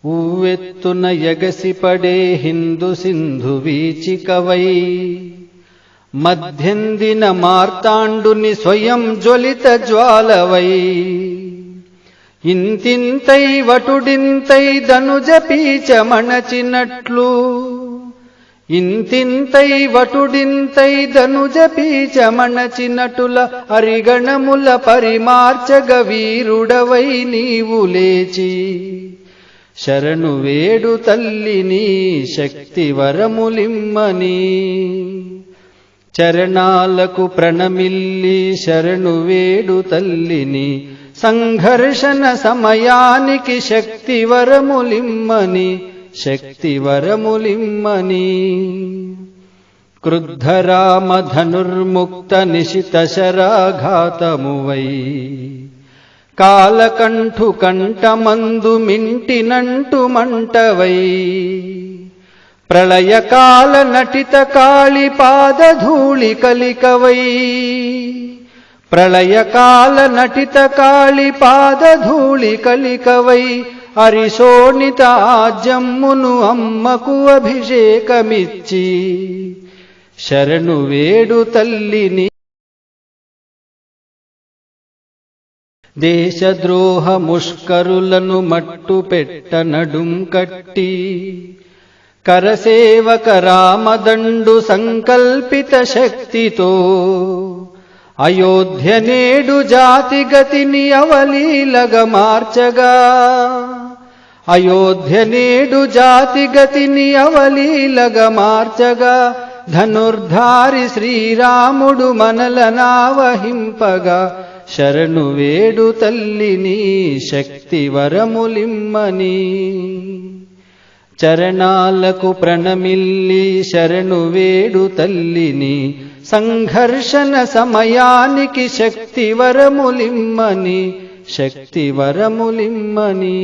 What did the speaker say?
ఊవెత్తున ఎగసిపడే హిందు సింధు వీచికవై మధ్యందిన మార్తాండుని స్వయం జ్వలిత జ్వాలవై ఇంతింతై వటుడింతై ధనుజ పీచ మణచినట్లు ఇంతింతై వటుడింతై ధనుజ పీచ మణచినటుల అరిగణముల పరిమార్చగ వీరుడవై నీవు లేచి శరణు వేడు తల్లిని శక్తి వరములిమ్మని చరణాలకు ప్రణమిల్లి శరణు వేడు తల్లిని సంఘర్షణ సమయానికి శక్తి వరములిమ్మని శక్తి వరములిమ్మని క్రుద్ధరామ ధనుర్ముక్త నిశిత శరాఘాతమువై కాలకంఠు కంఠమందు మింటినంటు మంటవై ప్రళయకాల నటిత కాళి పాదధూళి కలికవై ప్రళయకాల నటిత కాళి పాదధూళి కలికవై అరిశోణిత ఆజ్యమ్మును అమ్మకు అభిషేకమిచ్చి శరణు వేడు తల్లిని దేశద్రోహ ముష్కరులను మట్టు పెట్ట నడుం కట్టి కరసేవక రామదండు సంకల్పిత శక్తితో అయోధ్య నేడు జాతిగతిని అవలీలగ మార్చగా అయోధ్య నేడు జాతిగతిని అవలీలగ మార్చగా ధనుర్ధారి శ్రీరాముడు మనలనావహింపగా శరణు వేడు తల్లిని శక్తి వరములిమ్మని చరణాలకు ప్రణమిల్లి శరణు వేడు తల్లిని సంఘర్షణ సమయానికి శక్తి వరములిమ్మని శక్తి వరములిమ్మని